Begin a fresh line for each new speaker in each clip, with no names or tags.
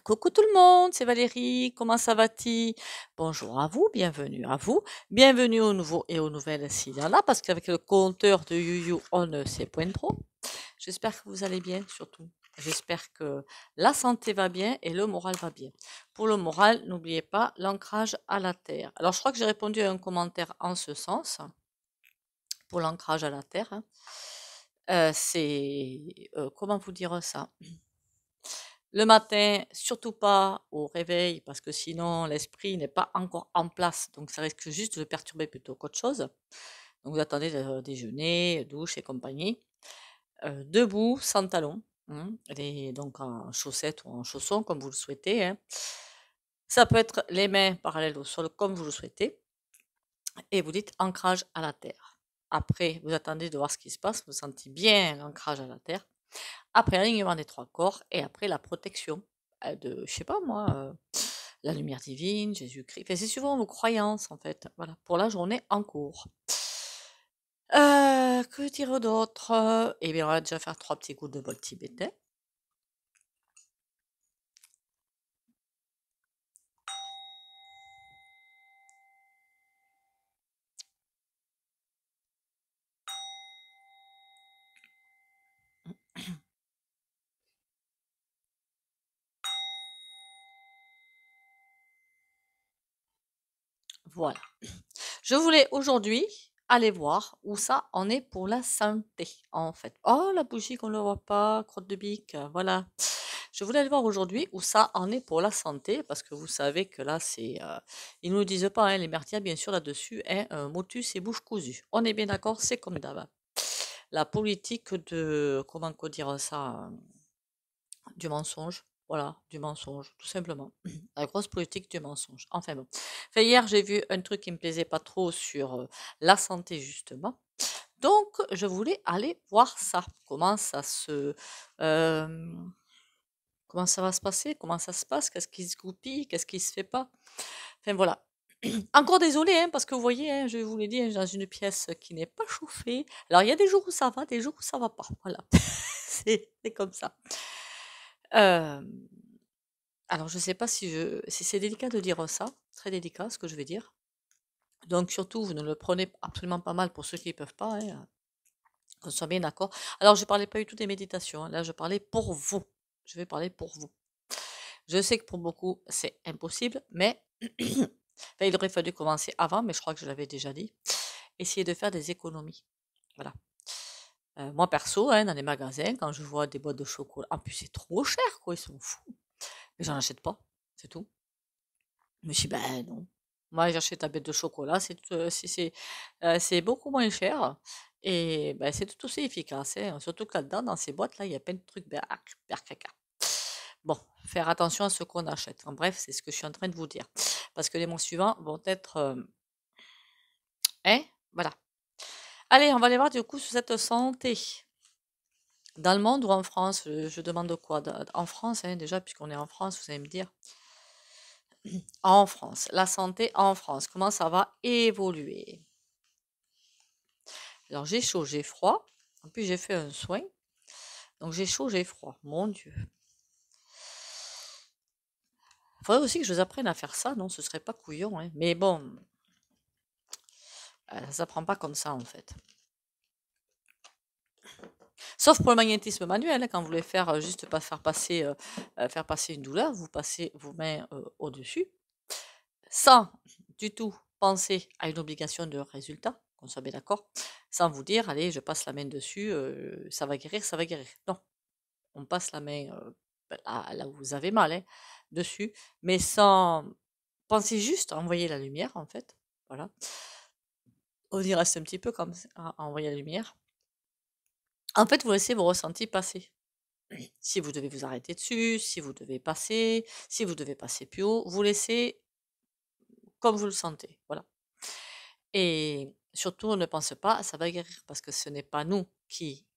Coucou tout le monde, c'est Valérie, comment ça va-t-il? Bonjour à vous, bienvenue aux nouveaux et aux nouvelles s'il y en a, parce qu'avec le compteur de YouYou, on ne sait point trop. J'espère que vous allez bien, surtout. J'espère que la santé va bien et le moral va bien. Pour le moral, n'oubliez pas l'ancrage à la terre. Alors, je crois que j'ai répondu à un commentaire en ce sens, pour l'ancrage à la terre, hein. Comment vous dire ça? Le matin, surtout pas au réveil, parce que sinon l'esprit n'est pas encore en place, donc ça risque juste de le perturber plutôt qu'autre chose. Donc vous attendez le déjeuner, douche et compagnie. Debout, sans talons, hein, donc en chaussettes ou en chaussons, comme vous le souhaitez, hein. Ça peut être les mains parallèles au sol, comme vous le souhaitez, et vous dites ancrage à la terre. Après, vous attendez de voir ce qui se passe, vous sentez bien l'ancrage à la terre. Après, l'alignement des trois corps et après la protection de, je sais pas moi, la lumière divine, Jésus-Christ. Enfin, c'est souvent vos croyances en fait. Voilà, pour la journée en cours. Que dire d'autre? Eh bien, on va déjà faire trois petits coups de bol tibétain. Voilà. Je voulais aujourd'hui aller voir où ça en est pour la santé, en fait. Oh, la bougie qu'on ne voit pas, crotte de bique, voilà. Je voulais aller voir aujourd'hui où ça en est pour la santé, parce que vous savez que là, ils nous le disent pas, hein, les merdias, bien sûr, là-dessus, hein, motus et bouche cousue. On est bien d'accord, c'est comme d'hab. La politique de, comment dire ça, du mensonge. Voilà, du mensonge, tout simplement. La grosse politique du mensonge. Enfin bon. Enfin, hier, j'ai vu un truc qui me plaisait pas trop sur la santé, justement. Donc, je voulais aller voir ça. Euh, comment ça va se passer? Comment ça se passe? Qu'est-ce qui se goupille? Qu'est-ce qui se fait pas? Enfin, voilà. Encore désolée, hein, parce que vous voyez, hein, je vous l'ai dit, hein, dans une pièce qui n'est pas chauffée. Alors, il y a des jours où ça va, des jours où ça va pas. Voilà. C'est comme ça. Euh, alors, je sais pas si c'est délicat de dire ça. Très délicat, ce que je vais dire. Donc, surtout, vous ne le prenez absolument pas mal pour ceux qui ne peuvent pas, hein, qu'on soit bien d'accord. Alors, je parlais pas du tout des méditations, hein. Là, je parlais pour vous. Je vais parler pour vous. Je sais que pour beaucoup, c'est impossible, mais enfin, il aurait fallu commencer avant, mais je crois que je l'avais déjà dit. Essayer de faire des économies. Voilà. Moi, perso, hein, dans les magasins, quand je vois des boîtes de chocolat, en plus, c'est trop cher, quoi, ils sont fous. Mais j'en achète pas, c'est tout. Je me suis dit, ben non. Moi, j'achète la bête de chocolat, c'est beaucoup moins cher et ben, c'est tout aussi efficace, hein. Surtout que là-dedans, dans ces boîtes-là, il y a plein de trucs caca. Bon, faire attention à ce qu'on achète. En bref, c'est ce que je suis en train de vous dire. Parce que les mots suivants vont être... hein. Voilà. Allez, on va aller voir du coup sur cette santé. Dans le monde ou en France, je demande quoi? En France, hein, déjà, puisqu'on est en France, vous allez me dire. En France, la santé en France, comment ça va évoluer? Alors j'ai chaud, j'ai froid. En plus, j'ai fait un soin. Donc j'ai chaud, j'ai froid. Mon Dieu. Il faudrait aussi que je vous apprenne à faire ça, non? Ce serait pas couillon, hein. Mais bon, ça s'apprend pas comme ça en fait. Sauf pour le magnétisme manuel, hein, quand vous voulez faire juste pas faire passer une douleur, vous passez vos mains au-dessus, sans du tout penser à une obligation de résultat, qu'on soit bien d'accord, sans vous dire, allez, je passe la main dessus, ça va guérir, ça va guérir. Non, on passe la main là où vous avez mal, hein, dessus, mais sans penser juste à envoyer la lumière, en fait. Voilà. On y reste un petit peu comme ça, à envoyer la lumière. En fait, vous laissez vos ressentis passer. Si vous devez vous arrêter dessus, si vous devez passer, si vous devez passer plus haut, vous laissez comme vous le sentez. Voilà. Et surtout, on ne pense pas, ça va guérir, parce que ce n'est pas nous qui,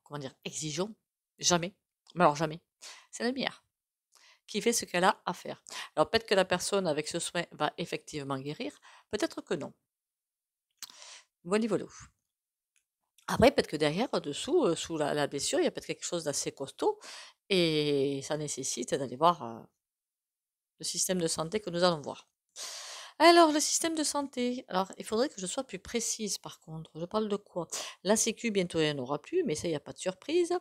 comment dire, exigeons. Jamais. Mais alors jamais. C'est la lumière qui fait ce qu'elle a à faire. Alors peut-être que la personne avec ce soin va effectivement guérir, peut-être que non. Voilà, voilà. Après, peut-être que derrière, dessous, sous la blessure, il y a peut-être quelque chose d'assez costaud et ça nécessite d'aller voir le système de santé que nous allons voir. Alors, le système de santé. Alors, il faudrait que je sois plus précise par contre. Je parle de quoi? La Sécu, bientôt, il n'y en aura plus, mais ça, il n'y a pas de surprise.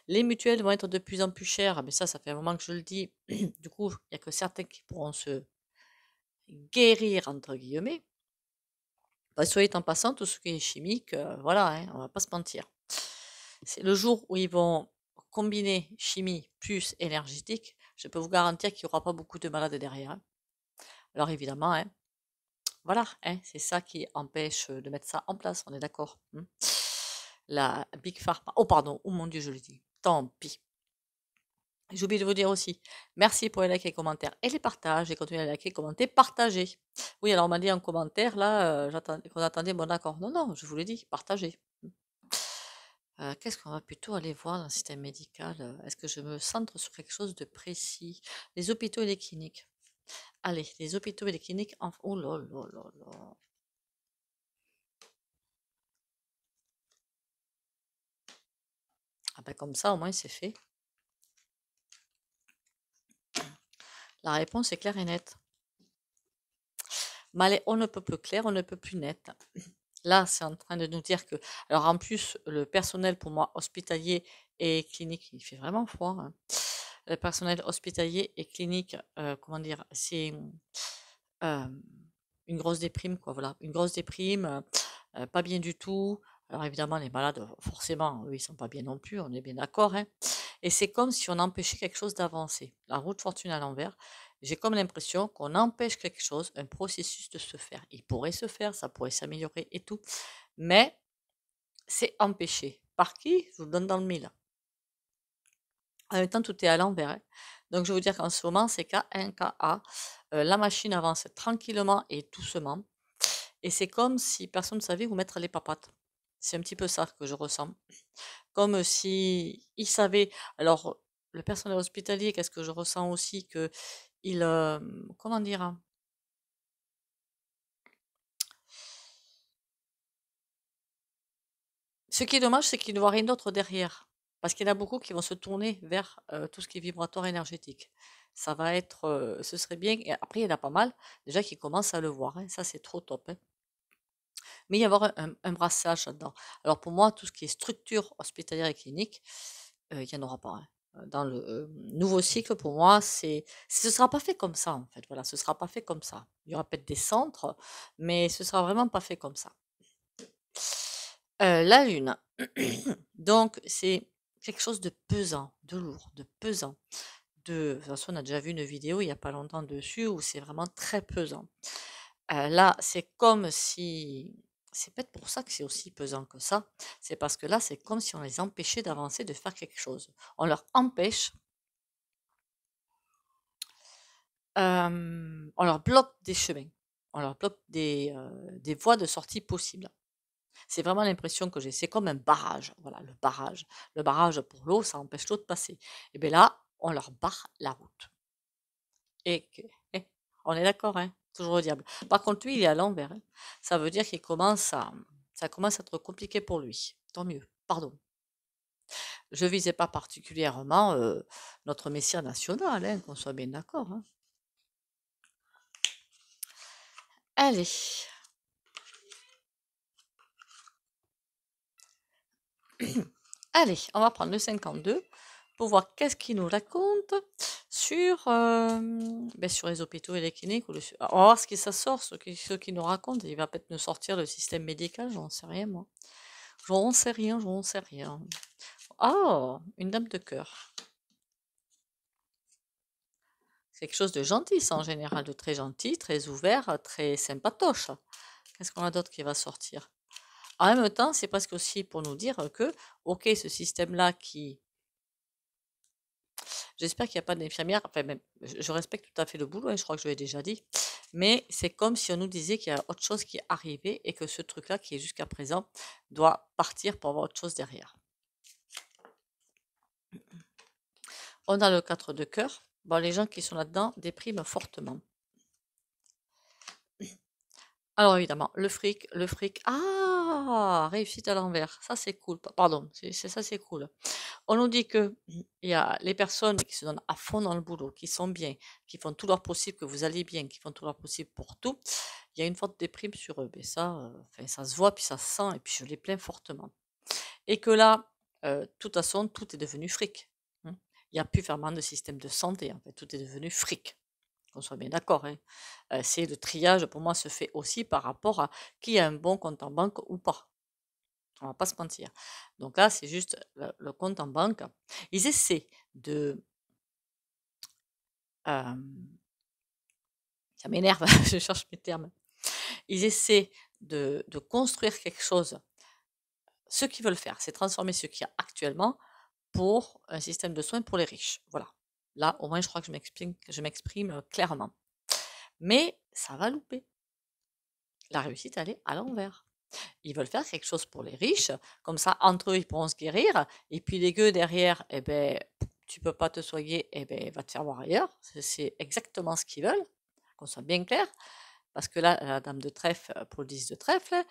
Les mutuelles vont être de plus en plus chères, mais ça fait un moment que je le dis. Du coup, il n'y a que certains qui pourront se guérir, entre guillemets. Bah, soit en passant, tout ce qui est chimique, voilà, hein, on va pas se mentir. C'est le jour où ils vont combiner chimie plus énergétique, je peux vous garantir qu'il n'y aura pas beaucoup de malades derrière, hein. Alors évidemment, hein, voilà, hein, c'est ça qui empêche de mettre ça en place, on est d'accord, hein. La Big Pharma. Oh pardon, oh mon Dieu, je l'ai dit. Tant pis. J'ai oublié de vous dire aussi, merci pour les likes et commentaires et les partages, et continuez à liker, commenter, partager. Oui, alors on m'a dit en commentaire, là, qu'on attendait, bon d'accord. Non, non, je vous l'ai dit, partagez. Qu'est-ce qu'on va plutôt aller voir dans le système médical? Est-ce que je me centre sur quelque chose de précis? Les hôpitaux et les cliniques. Allez, les hôpitaux et les cliniques en... Oh là là là là. Ah ben comme ça, au moins, c'est fait. La réponse est claire et nette. Mais on ne peut plus clair, on ne peut plus net. Là, c'est en train de nous dire que... Alors en plus, le personnel pour moi hospitalier et clinique, il fait vraiment froid, hein. Le personnel hospitalier et clinique, comment dire, c'est euh, une grosse déprime, quoi, voilà. Une grosse déprime, pas bien du tout. Alors évidemment, les malades, forcément, eux, ils sont pas bien non plus, on est bien d'accord, hein. Et c'est comme si on empêchait quelque chose d'avancer. La roue de fortune à l'envers, j'ai comme l'impression qu'on empêche quelque chose, un processus de se faire. Il pourrait se faire, ça pourrait s'améliorer et tout, mais c'est empêché. Par qui? Je vous le donne dans le mille. En même temps, tout est à l'envers, hein. Donc, je vais vous dire qu'en ce moment, c'est K1, KA. La machine avance tranquillement et doucement. Et c'est comme si personne ne savait où mettre les papates. C'est un petit peu ça que je ressens. Comme si il savait. Alors, le personnel hospitalier, qu'est-ce que je ressens aussi que il, comment dire, hein, ce qui est dommage, c'est qu'il ne voit rien d'autre derrière. Parce qu'il y en a beaucoup qui vont se tourner vers tout ce qui est vibratoire énergétique. Ça va être, ce serait bien. Et après, il y en a pas mal déjà qui commencent à le voir, hein. Ça, c'est trop top, hein. Mais il y avoir un brassage là-dedans. Alors pour moi, tout ce qui est structure hospitalière et clinique, il n'y en aura pas, hein. Dans le nouveau cycle, pour moi, ce ne sera pas fait comme ça, en fait. Voilà, ce ne sera pas fait comme ça. Il y aura peut-être des centres, mais ce ne sera vraiment pas fait comme ça. La Lune. Donc, c'est quelque chose de pesant, de lourd, de pesant. De toute façon, on a déjà vu une vidéo il n'y a pas longtemps dessus où c'est vraiment très pesant. Là, c'est comme si c'est peut-être pour ça que c'est aussi pesant que ça. C'est parce que là, c'est comme si on les empêchait d'avancer, de faire quelque chose. On leur empêche, on leur bloque des chemins, on leur bloque des voies de sortie possibles. C'est vraiment l'impression que j'ai. C'est comme un barrage. Voilà, le barrage. Le barrage pour l'eau, ça empêche l'eau de passer. Et bien là, on leur barre la route. Et eh, on est d'accord, hein? Toujours au diable. Par contre, lui, il est à l'envers, hein. Ça veut dire ça commence à être compliqué pour lui. Tant mieux. Pardon. Je visais pas particulièrement notre Messie national, hein, qu'on soit bien d'accord, hein. Allez. Allez, on va prendre le 52 pour voir qu'est-ce qu'il nous raconte sur, sur les hôpitaux et les cliniques. On va voir ce que ça sort, ce qu'il nous raconte. Il va peut-être nous sortir le système médical, j'en sais rien, moi. J'en sais rien, j'en sais rien. Oh, une dame de cœur. C'est quelque chose de gentil, ça, en général, de très gentil, très ouvert, très sympatoche. Qu'est-ce qu'on a d'autre qui va sortir? En même temps, c'est presque aussi pour nous dire que, ok, ce système-là qui... J'espère qu'il n'y a pas d'infirmière, enfin, même, je respecte tout à fait le boulot, hein, je crois que je l'ai déjà dit, mais c'est comme si on nous disait qu'il y a autre chose qui est arrivé et que ce truc-là, qui est jusqu'à présent, doit partir pour avoir autre chose derrière. On a le 4 de cœur. Bon, les gens qui sont là-dedans dépriment fortement. Alors évidemment, le fric. Ah, Ah, réussite à l'envers. Ça, c'est cool. Pardon, ça, c'est cool. On nous dit que il y a les personnes qui se donnent à fond dans le boulot, qui sont bien, qui font tout leur possible, que vous allez bien, qui font tout leur possible pour tout. Il y a une forte déprime sur eux. Mais ça, enfin, ça se voit, puis ça se sent, et puis je les plains fortement. Et que là, de toute façon, tout est devenu fric. Hein. Il n'y a plus vraiment de système de santé, en fait. Tout est devenu fric. Qu'on soit bien d'accord. Hein. C'est le triage, pour moi, se fait aussi par rapport à qui a un bon compte en banque ou pas. On va pas se mentir. Donc là, c'est juste le compte en banque. Ils essaient de... ça m'énerve, je cherche mes termes. Ils essaient de construire quelque chose. Ce qu'ils veulent faire, c'est transformer ce qu'il y a actuellement pour un système de soins pour les riches. Voilà. Là, au moins, je crois que je m'exprime clairement. Mais ça va louper. La réussite, elle est à l'envers. Ils veulent faire quelque chose pour les riches, comme ça, entre eux, ils pourront se guérir, et puis les gueux derrière, eh ben, tu peux pas te soigner, eh ben, va te faire voir ailleurs. C'est exactement ce qu'ils veulent, qu'on soit bien clair, parce que là, la dame de trèfle, pour le 10 de trèfle,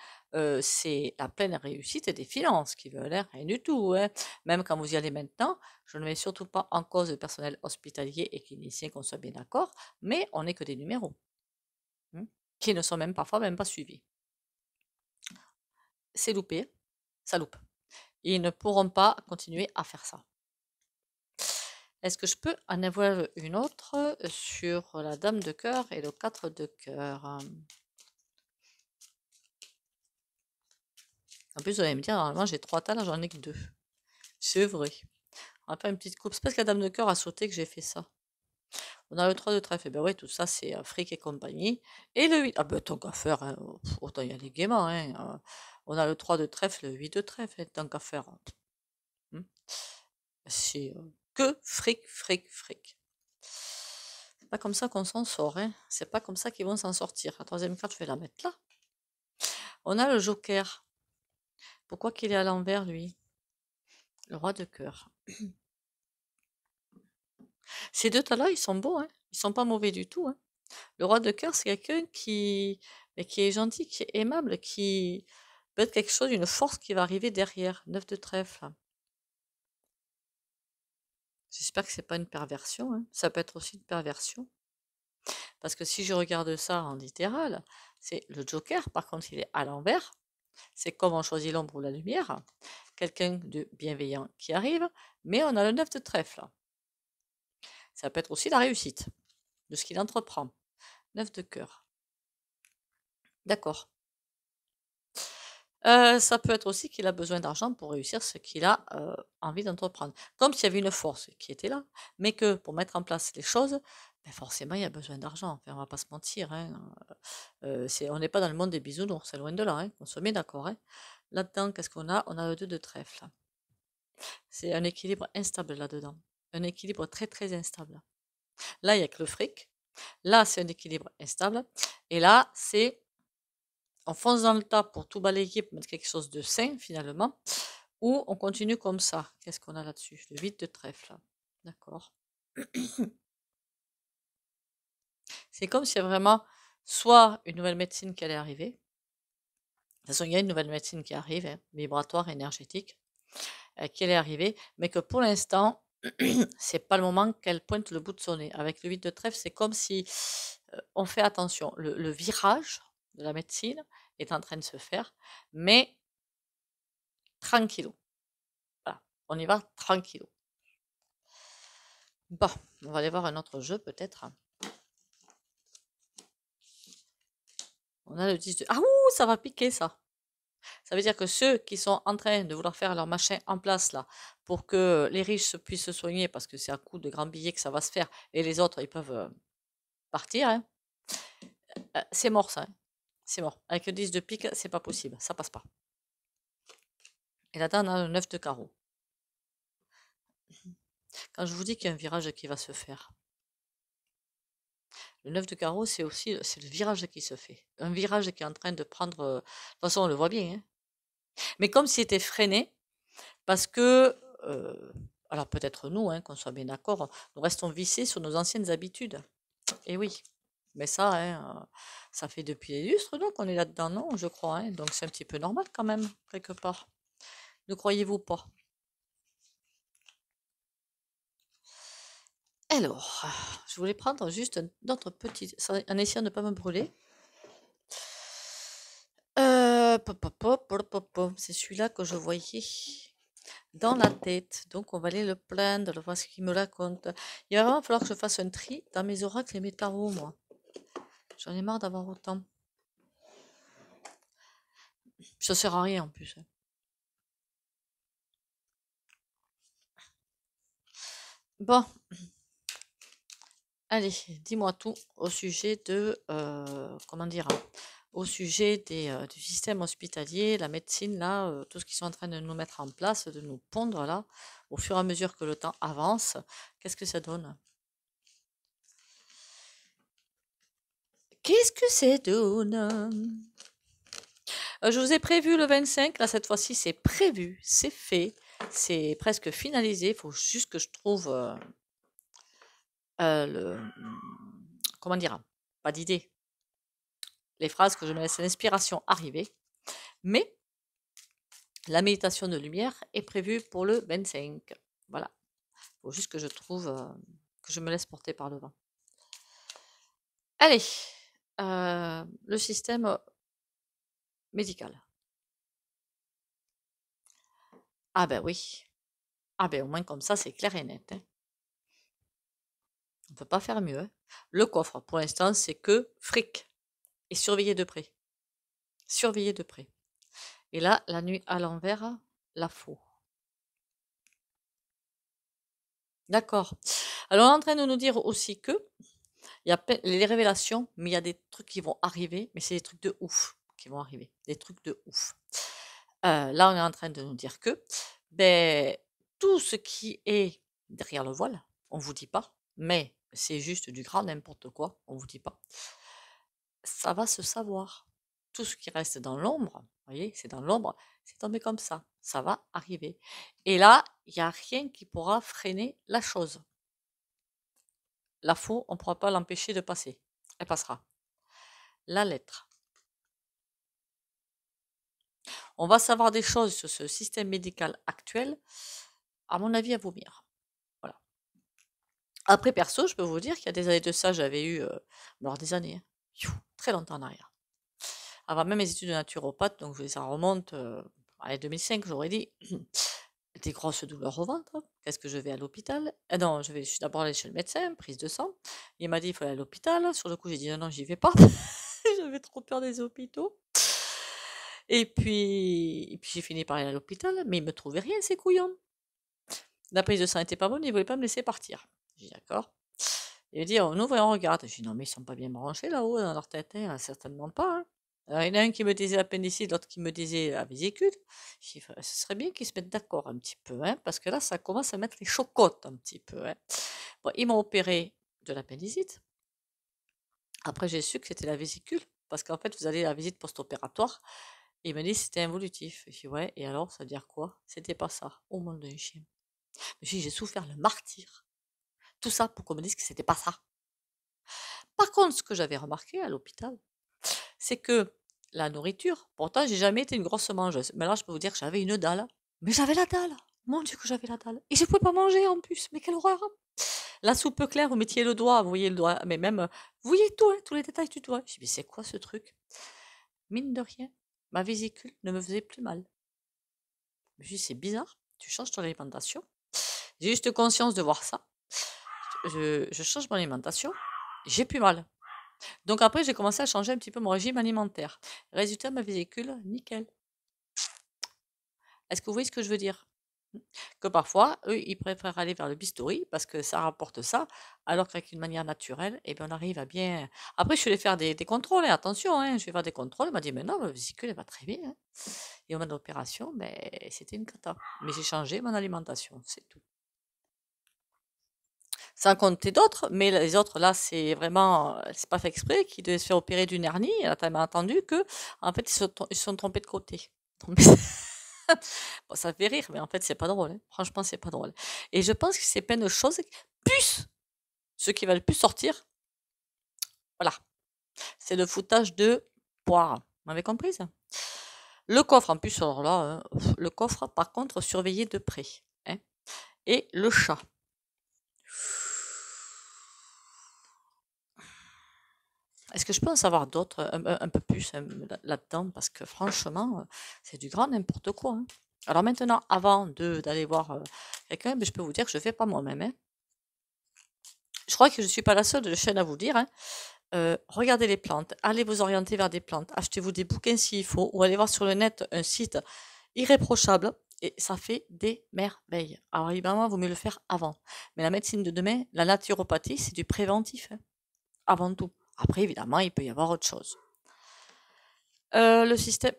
c'est la pleine réussite des finances qu'ils veulent, hein, rien du tout. Hein. Même quand vous y allez maintenant, je ne mets surtout pas en cause le personnel hospitalier et clinicien, qu'on soit bien d'accord, mais on n'est que des numéros, hein, qui ne sont même parfois même pas suivis. C'est loupé, ça loupe. Ils ne pourront pas continuer à faire ça. Est-ce que je peux en avoir une autre sur la dame de cœur et le 4 de cœur? En plus, vous allez me dire, normalement j'ai 3 tas, là j'en ai que 2. C'est vrai. On va faire une petite coupe. C'est parce que la dame de cœur a sauté que j'ai fait ça. On a le 3 de trèfle. Et ben ouais, tout ça c'est fric et compagnie. Et le 8. Ah ben tant qu'à faire, hein, autant y aller gaiement. Hein. On a le 3 de trèfle, le 8 de trèfle, hein, tant qu'à faire. Hein. C'est que fric, fric, fric. C'est pas comme ça qu'on s'en sort. Hein. C'est pas comme ça qu'ils vont s'en sortir. La troisième carte, je vais la mettre là. On a le joker. Pourquoi qu'il est à l'envers, lui? Le roi de cœur. Ces deux tas-là, ils sont beaux. Hein. Ils sont pas mauvais du tout. Hein. Le roi de cœur, c'est quelqu'un qui est gentil, qui est aimable, qui peut être quelque chose, une force qui va arriver derrière. 9 de trèfle. J'espère que c'est pas une perversion. Hein. Ça peut être aussi une perversion. Parce que si je regarde ça en littéral, c'est le joker, par contre, il est à l'envers. C'est comme on choisit l'ombre ou la lumière. Quelqu'un de bienveillant qui arrive, mais on a le 9 de trèfle. Ça peut être aussi la réussite de ce qu'il entreprend. 9 de cœur. D'accord. Ça peut être aussi qu'il a besoin d'argent pour réussir ce qu'il a envie d'entreprendre. Comme s'il y avait une force qui était là, mais que pour mettre en place les choses, ben forcément, il y a besoin d'argent. Enfin, on va pas se mentir. Hein. On n'est pas dans le monde des bisounours, c'est loin de là. Hein. On se met d'accord. Hein. Là-dedans, qu'est-ce qu'on a? On a le 2 de trèfle. C'est un équilibre instable là-dedans. Un équilibre très très instable. Là, il n'y a que le fric. Là, c'est un équilibre instable. Et là, c'est on fonce dans le tas pour tout balayer, pour mettre quelque chose de sain finalement, ou on continue comme ça. Qu'est-ce qu'on a là-dessus? Le 8 de trèfle. D'accord. C'est comme s'il y a vraiment soit une nouvelle médecine qui allait arriver. De toute façon, il y a une nouvelle médecine qui arrive, hein, vibratoire, énergétique, qui allait arriver, mais que pour l'instant, c'est pas le moment qu'elle pointe le bout de son nez. Avec le 8 de trèfle, c'est comme si on fait attention. Le virage de la médecine est en train de se faire, mais tranquillou. Voilà, on y va tranquillou. Bon, on va aller voir un autre jeu peut-être. On a le 10 de... Ah ouh, ça va piquer ça. Ça veut dire que ceux qui sont en train de vouloir faire leur machin en place là, pour que les riches puissent se soigner, parce que c'est à coup de grands billets que ça va se faire, et les autres, ils peuvent partir, hein. C'est mort ça. Hein. C'est mort. Avec le 10 de pique, c'est pas possible. Ça passe pas. Et là-dedans, on a le 9 de carreau. Quand je vous dis qu'il y a un virage qui va se faire, le 9 de carreau, c'est aussi c'est le virage qui se fait. Un virage qui est en train de prendre... de toute façon, on le voit bien. Hein. Mais comme s'il était freiné, parce que... alors peut-être nous, hein, qu'on soit bien d'accord, nous restons vissés sur nos anciennes habitudes. Et oui. Mais ça, hein, ça fait depuis des lustres, donc on est là-dedans, non, je crois, hein. Donc c'est un petit peu normal quand même, quelque part. Ne croyez-vous pas? Alors, je voulais prendre juste un autre petit, en essayant de ne pas me brûler. C'est celui-là que je voyais dans la tête. Donc, on va aller le plaindre, voir ce qu'il me raconte. Il va vraiment falloir que je fasse un tri dans mes oracles et mes tarots, moi. J'en ai marre d'avoir autant. Ça sert à rien en plus, hein. Bon, allez, dis-moi tout au sujet de, comment dire, au sujet du système hospitalier, la médecine, là, tout ce qu'ils sont en train de nous mettre en place, de nous pondre là, au fur et à mesure que le temps avance. Qu'est-ce que ça donne? Qu'est-ce que c'est donne? Je vous ai prévu le 25, là cette fois-ci c'est prévu, c'est fait, c'est presque finalisé. Il faut juste que je trouve le, comment dire, pas d'idée, les phrases, que je me laisse l'inspiration arriver. Mais la méditation de lumière est prévue pour le 25. Voilà, il faut juste que je trouve, que je me laisse porter par le vent. Allez, le système médical. Ah ben oui, ah ben au moins comme ça c'est clair et net, hein. On ne peut pas faire mieux, hein. Le coffre, pour l'instant, c'est que fric. Et surveiller de près. Surveiller de près. Et là, la nuit à l'envers, la faux. D'accord. Alors, on est en train de nous dire aussi que il y a les révélations, mais il y a des trucs qui vont arriver, mais c'est des trucs de ouf qui vont arriver. Des trucs de ouf. Là, on est en train de nous dire que ben, tout ce qui est derrière le voile, on ne vous dit pas, mais c'est juste du grand n'importe quoi, on ne vous dit pas. Ça va se savoir. Tout ce qui reste dans l'ombre, vous voyez, c'est dans l'ombre, c'est tombé comme ça va arriver. Et là, il n'y a rien qui pourra freiner la chose. La faux, on ne pourra pas l'empêcher de passer. Elle passera. La lettre. On va savoir des choses sur ce système médical actuel, à mon avis, à vomir. Voilà. Après, perso, je peux vous dire qu'il y a des années de ça, j'avais eu, alors des années, hein, très longtemps en arrière. Avant même mes études de naturopathe, donc ça remonte à 2005, j'aurais dit. Des grosses douleurs au ventre. Qu'est-ce que je vais à l'hôpital? Non, je suis d'abord allée chez le médecin, prise de sang. Il m'a dit il faut aller à l'hôpital. Sur le coup, j'ai dit non, non, j'y vais pas. J'avais trop peur des hôpitaux. Et puis j'ai fini par aller à l'hôpital, mais il me trouvait rien, ces couillons. La prise de sang était pas bonne, il voulait pas me laisser partir. J'ai dit d'accord. Il m'a dit on ouvre et on regarde. J'ai dit non, mais ils sont pas bien branchés là-haut dans leur tête, hein, certainement pas, hein. Alors, il y en a un qui me disait l'appendicite, l'autre qui me disait la vésicule. J'ai dit, ce serait bien qu'ils se mettent d'accord un petit peu, hein, parce que là, ça commence à mettre les chocottes un petit peu, hein. Bon, ils m'ont opéré de l'appendicite. Après, j'ai su que c'était la vésicule, parce qu'en fait, vous allez à la visite post-opératoire. Et il m'a dit c'était involutif. J'ai dit ouais, et alors, ça veut dire quoi? C'était pas ça. Au monde d'un chien. J'ai souffert le martyre. Tout ça pour qu'on me dise que c'était pas ça. Par contre, ce que j'avais remarqué à l'hôpital, c'est que la nourriture, pourtant j'ai jamais été une grosse mangeuse, mais là je peux vous dire que j'avais une dalle, mais j'avais la dalle, mon Dieu que j'avais la dalle, et je pouvais pas manger en plus, mais quelle horreur! La soupe claire, vous mettiez le doigt, vous voyez le doigt, mais même, vous voyez tout, hein, tous les détails du doigt. Je dis mais c'est quoi ce truc? Mine de rien, ma vésicule ne me faisait plus mal. Je dis c'est bizarre, tu changes ton alimentation. J'ai juste conscience de voir ça. Je change mon alimentation, j'ai plus mal. Donc après, j'ai commencé à changer un petit peu mon régime alimentaire. Résultat, ma vésicule, nickel. Est-ce que vous voyez ce que je veux dire? Que parfois, eux, ils préfèrent aller vers le bistouri parce que ça rapporte ça, alors qu'avec une manière naturelle, eh bien, on arrive à bien. Après, je suis allée faire des contrôles, hein, attention, hein, je vais faire des contrôles. Elle m'a dit, mais non, ma vésicule, elle va très bien, hein. Et au moment de l'opération, ben, c'était une cata. Mais j'ai changé mon alimentation, c'est tout. Sans compter d'autres, mais les autres, là, c'est vraiment, c'est pas fait exprès, qui devaient se faire opérer d'une hernie. Elle a tellement entendu que, en fait, ils se sont trompés de côté. Bon, ça fait rire, mais en fait, c'est pas drôle, hein. Franchement, c'est pas drôle. Et je pense que c'est plein de choses, plus, ce qui va le plus sortir, Voilà. C'est le foutage de poire. Vous m'avez compris ça? Le coffre, en plus, alors là, le coffre, par contre, surveillé de près. Hein. Et le chat. Est-ce que je peux en savoir d'autres, un peu plus là-dedans? Parce que franchement, c'est du grand n'importe quoi. Hein. Alors maintenant, avant d'aller voir quelqu'un, je peux vous dire que je ne fais pas moi-même. Hein. Je crois que je ne suis pas la seule de la chaîne à vous dire. Hein. Regardez les plantes, allez vous orienter vers des plantes, achetez-vous des bouquins s'il faut, ou allez voir sur le net un site irréprochable, et ça fait des merveilles. Alors évidemment, il vaut mieux le faire avant. Mais la médecine de demain, la naturopathie, c'est du préventif, hein, avant tout. Après, évidemment, il peut y avoir autre chose. Le système,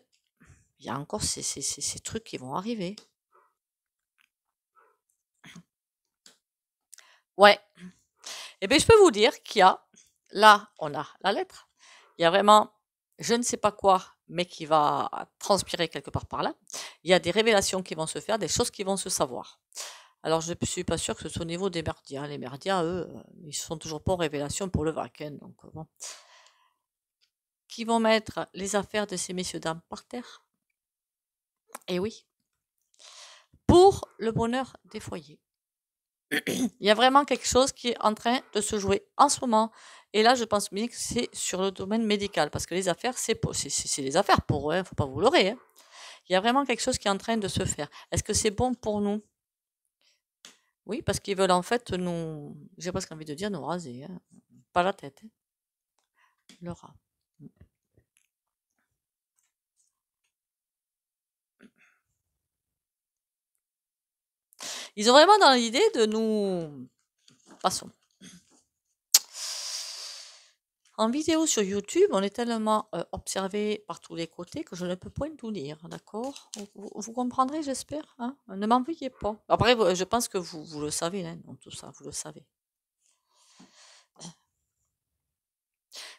il y a encore ces trucs qui vont arriver. Ouais. Eh bien, je peux vous dire qu'il y a, là, on a la lettre. Il y a vraiment, je ne sais pas quoi, mais qui va transpirer quelque part par là. Il y a des révélations qui vont se faire, des choses qui vont se savoir. Alors, je ne suis pas sûre que ce soit au niveau des merdias. Les merdias, eux, ils sont toujours pas en révélation pour le vaccin. Donc, bon. Qui vont mettre les affaires de ces messieurs-dames par terre. Eh oui. Pour le bonheur des foyers. Il y a vraiment quelque chose qui est en train de se jouer en ce moment. Et là, je pense bien que c'est sur le domaine médical. Parce que les affaires, c'est les affaires pour eux. Il ne faut pas vous leurrer. Hein. Il y a vraiment quelque chose qui est en train de se faire. Est-ce que c'est bon pour nous? Oui, parce qu'ils veulent en fait nous, j'ai presque envie de dire nous raser, hein. Pas la tête, hein. Le rat. Ils ont vraiment dans l'idée de nous... Passons. En vidéo sur YouTube, on est tellement observé par tous les côtés que je ne peux point tout lire, d'accord? Vous comprendrez, j'espère, hein? Ne m'en veuillez pas. Après, je pense que vous le savez, hein, dans tout ça, vous le savez.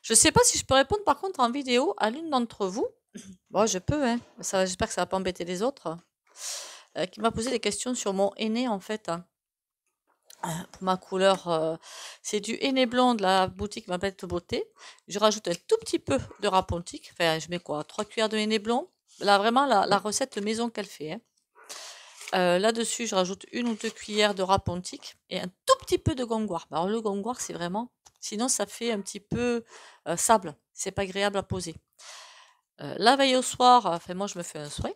Je ne sais pas si je peux répondre par contre en vidéo à l'une d'entre vous. Bon, je peux, hein. J'espère que ça va pas embêter les autres. Qui m'a posé des questions sur mon henné, en fait. Hein. Pour ma couleur, c'est du henné blond de la boutique Ma Belle Beauté. Je rajoute un tout petit peu de rapontique. Enfin, je mets quoi? 3 cuillères de henné blond. Là, vraiment, la recette maison qu'elle fait. Hein. Là-dessus, je rajoute 1 ou 2 cuillères de rapontique et un tout petit peu de gongoire. Alors, le gongoire, c'est vraiment... Sinon, ça fait un petit peu sable. C'est pas agréable à poser. La veille au soir, enfin, moi, je me fais un soin.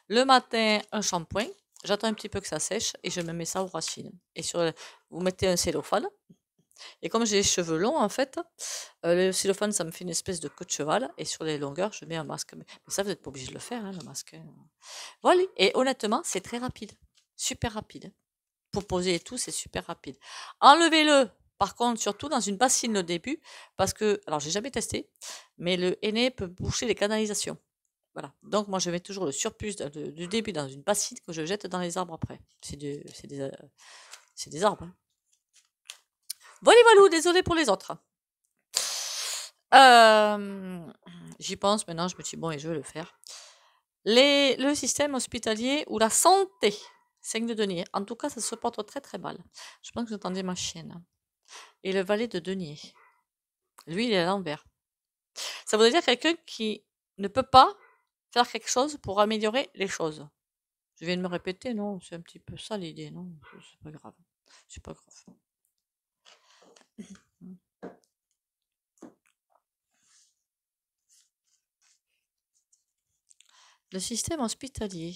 Le matin, un shampoing. J'attends un petit peu que ça sèche et je me mets ça aux racines. Et vous mettez un cellophane. Et comme j'ai les cheveux longs, en fait, le cellophane, ça me fait une espèce de queue de cheval. Et sur les longueurs, je mets un masque. Mais ça, vous n'êtes pas obligé de le faire, hein, le masque. Hein. Voilà. Et honnêtement, c'est très rapide. Super rapide. Pour poser et tout, c'est super rapide. Enlevez-le, par contre, surtout dans une bassine au début. Parce que, alors, j'ai jamais testé, mais le henné peut boucher les canalisations. Voilà. Donc, moi, je mets toujours le surplus du début dans une bassine que je jette dans les arbres après. C'est des arbres. Hein. Voilà, voilà, désolé pour les autres. J'y pense maintenant, je me dis, bon, et je vais le faire. Le système hospitalier ou la santé, 5 de denier. En tout cas, ça se porte très très mal. Je pense que vous entendez ma chienne. Et le valet de denier. Lui, il est à l'envers. Ça voudrait dire quelqu'un qui ne peut pas faire quelque chose pour améliorer les choses. Je viens de me répéter, non? C'est un petit peu ça l'idée, non? C'est pas grave. C'est pas grave. Le système hospitalier.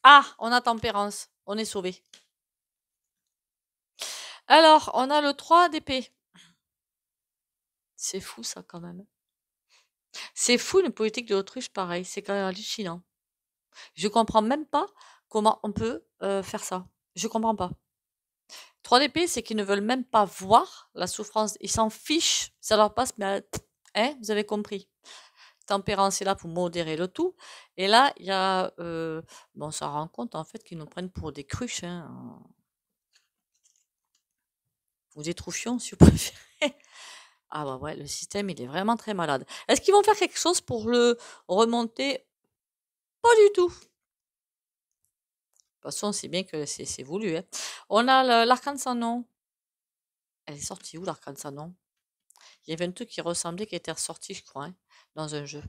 Ah, on a tempérance. On est sauvé. Alors, on a le 3 d'épée. C'est fou ça quand même. C'est fou une politique de l'autruche pareil. C'est quand même hallucinant. Je comprends même pas comment on peut faire ça. Je comprends pas. 3 d'épée, c'est qu'ils ne veulent même pas voir la souffrance. Ils s'en fichent. Ça leur passe, mais hein, vous avez compris. Tempérance est là pour modérer le tout. Et là, il y a... bon, ça rend compte en fait qu'ils nous prennent pour des cruches. Hein, ou des troufions, si vous préférez. Ah bah ouais, le système, il est vraiment très malade. Est-ce qu'ils vont faire quelque chose pour le remonter? Pas du tout. De toute façon, c'est bien que c'est voulu. Hein. On a l'arcane sans nom. Elle est sortie où l'arc-en-ciel, non? Il y avait un truc qui ressemblait, qui était ressorti, je crois, hein, dans un jeu.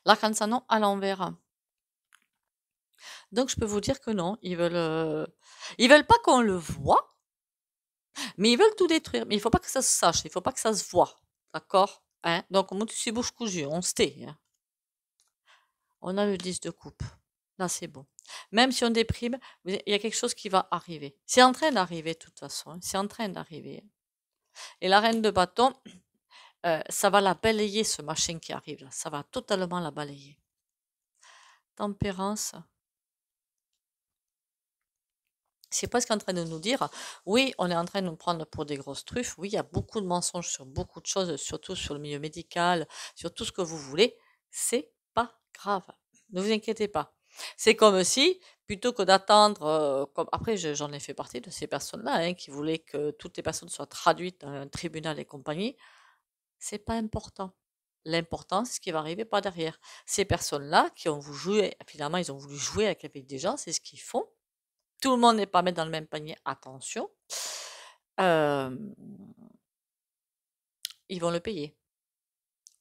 L'arc-en-ciel à l'envers. Donc je peux vous dire que non, ils veulent pas qu'on le voie, mais ils veulent tout détruire. Mais il faut pas que ça se sache, il faut pas que ça se voie, d'accord? Hein? Donc on monte ici bouche cousue, on se tait. Hein. On a le 10 de coupe. Là c'est bon. Même si on déprime, il y a quelque chose qui va arriver. C'est en train d'arriver de toute façon. Hein. C'est en train d'arriver. Et la reine de bâton, ça va la balayer ce machin qui arrive là. Ça va totalement la balayer. Tempérance. C'est presque en train de nous dire, oui, on est en train de nous prendre pour des grosses truffes. Oui, il y a beaucoup de mensonges sur beaucoup de choses, surtout sur le milieu médical, sur tout ce que vous voulez. C'est pas grave. Ne vous inquiétez pas. C'est comme si, plutôt que d'attendre, comme après j'en ai fait partie de ces personnes-là, hein, qui voulaient que toutes les personnes soient traduites dans un tribunal et compagnie, c'est pas important. L'important, c'est ce qui va arriver par derrière. Ces personnes-là qui ont voulu jouer, finalement, ils ont voulu jouer avec des gens, c'est ce qu'ils font. Tout le monde n'est pas mis dans le même panier, attention. Ils vont le payer.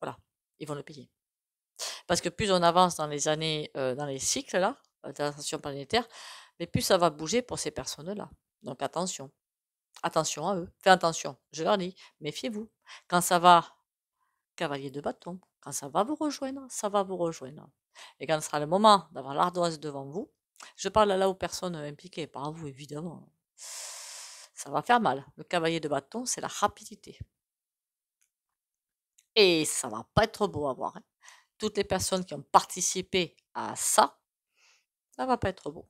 Voilà, ils vont le payer. Parce que plus on avance dans les années, dans les cycles là, d'ascension planétaire, mais plus ça va bouger pour ces personnes-là. Donc attention, attention à eux. Faites attention, je leur dis, méfiez-vous. Quand ça va, cavalier de bâton, quand ça va vous rejoindre, ça va vous rejoindre. Et quand ce sera le moment d'avoir l'ardoise devant vous, je parle là aux personnes impliquées, pas à vous évidemment. Ça va faire mal. Le cavalier de bâton, c'est la rapidité. Et ça va pas être beau à voir. Hein. Toutes les personnes qui ont participé à ça, ça va pas être beau.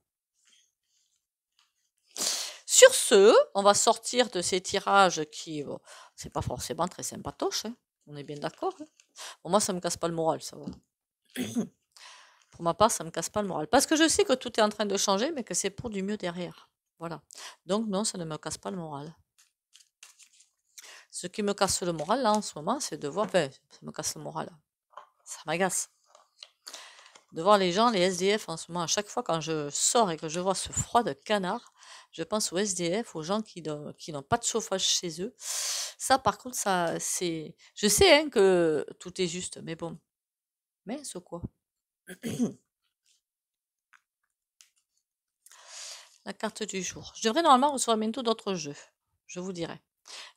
Sur ce, on va sortir de ces tirages qui, bon, c'est pas forcément très sympatoche. Hein. On est bien d'accord. Hein. Bon, moi, ça me casse pas le moral, ça va. Pour ma part, ça me casse pas le moral. Parce que je sais que tout est en train de changer, mais que c'est pour du mieux derrière. Voilà. Donc non, ça ne me casse pas le moral. Ce qui me casse le moral, là, en ce moment, c'est de voir... Enfin, ça me casse le moral. Ça m'agace. De voir les gens, les SDF, en ce moment, à chaque fois quand je sors et que je vois ce froid de canard, je pense aux SDF, aux gens qui n'ont pas de chauffage chez eux. Ça, par contre, ça, c'est... Je sais hein, que tout est juste, mais bon. Mais c'est quoi? La carte du jour. Je devrais normalement recevoir bientôt d'autres jeux. Je vous dirai.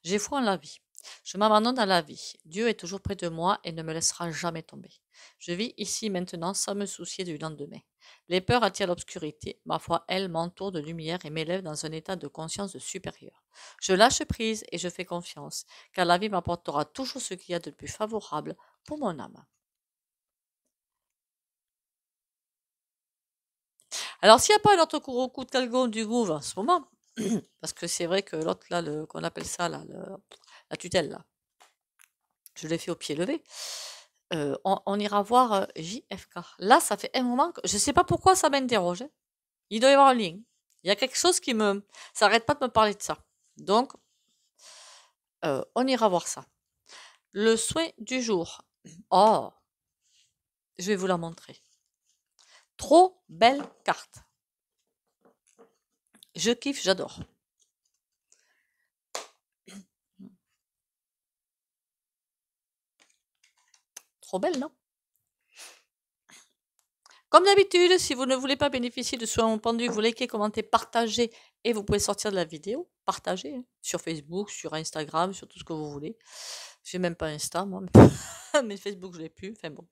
J'ai foi en la vie. Je m'abandonne à la vie. Dieu est toujours près de moi et ne me laissera jamais tomber. Je vis ici maintenant sans me soucier du lendemain. Les peurs attirent l'obscurité. Ma foi, elle, m'entoure de lumière et m'élève dans un état de conscience supérieur. Je lâche prise et je fais confiance, car la vie m'apportera toujours ce qu'il y a de plus favorable pour mon âme. Alors, s'il n'y a pas un autre coup de calgon du Gouv en ce moment, parce que c'est vrai que l'autre, là, qu'on appelle ça, là, la tutelle, là, je l'ai fait au pied levé. On ira voir JFK. Là, ça fait un moment que je ne sais pas pourquoi ça m'interroge. Hein. Il doit y avoir un lien. Il y a quelque chose qui me... Ça n'arrête pas de me parler de ça. Donc, on ira voir ça. Le soin du jour. Oh, je vais vous la montrer. Trop belle carte. Je kiffe, j'adore. Trop belle, non? Comme d'habitude, si vous ne voulez pas bénéficier de soins pendus, vous likez, commentez, partagez et vous pouvez sortir de la vidéo. Partagez hein, sur Facebook, sur Instagram, sur tout ce que vous voulez. J'ai même pas Insta, moi. Mais Facebook, je l'ai plus. Enfin bon.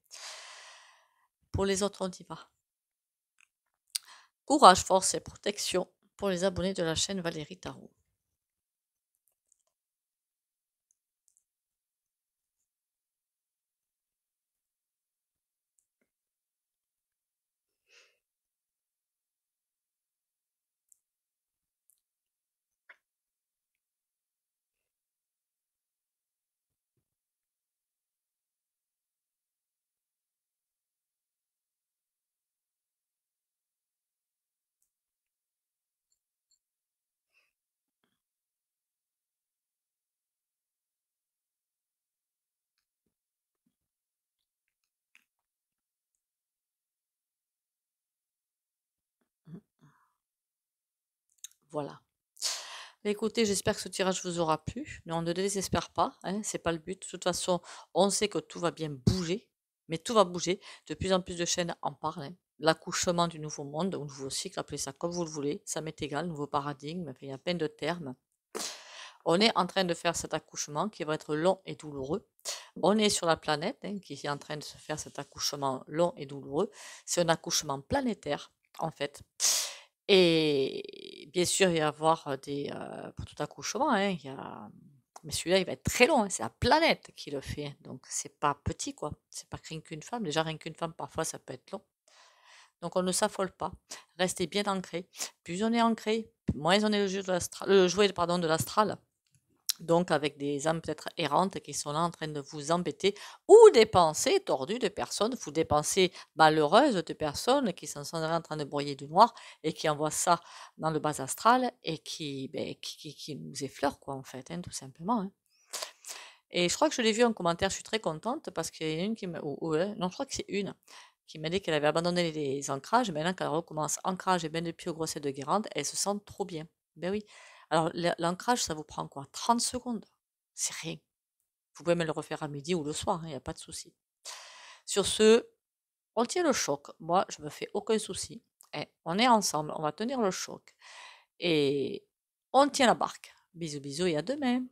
Pour les autres, on y va. Courage, force et protection pour les abonnés de la chaîne Valérie Tarot. Voilà. Écoutez, j'espère que ce tirage vous aura plu. Mais on ne désespère pas, hein, c'est pas le but. De toute façon, on sait que tout va bien bouger, mais tout va bouger. De plus en plus de chaînes en parlent, hein. L'accouchement du nouveau monde, ou nouveau cycle, appelez ça comme vous le voulez, ça m'est égal, nouveau paradigme, enfin, il y a plein de termes. On est en train de faire cet accouchement qui va être long et douloureux. On est sur la planète, hein, qui est en train de se faire cet accouchement long et douloureux. C'est un accouchement planétaire, en fait. Et bien sûr, il va y avoir pour tout accouchement, hein, mais celui-là, il va être très long, hein, c'est la planète qui le fait. Donc, c'est pas petit, quoi. C'est pas rien qu'une femme. Déjà, rien qu'une femme, parfois, ça peut être long. Donc, on ne s'affole pas. Restez bien ancrés. Plus on est ancré, moins on est le jouet pardon, de l'astral. Donc, avec des âmes peut-être errantes qui sont là en train de vous embêter, ou des pensées tordues de personnes, ou des pensées malheureuses de personnes qui sont en train de broyer du noir et qui envoient ça dans le bas astral et qui nous effleurent, quoi, en fait, hein, tout simplement, hein. Et je crois que je l'ai vu en commentaire, je suis très contente parce qu'il y a une qui m'a, non, je crois que c'est une qui m'a dit qu'elle avait abandonné les ancrages, maintenant qu'elle recommence ancrage et bain de pied au grosset de Guérande, elle se sent trop bien. Ben oui. Alors, l'ancrage, ça vous prend quoi? 30 secondes. C'est rien. Vous pouvez me le refaire à midi ou le soir, il n'y a pas de souci. Sur ce, on tient le choc. Moi, je me fais aucun souci. Eh, on est ensemble, on va tenir le choc. Et on tient la barque. Bisous, bisous et à demain.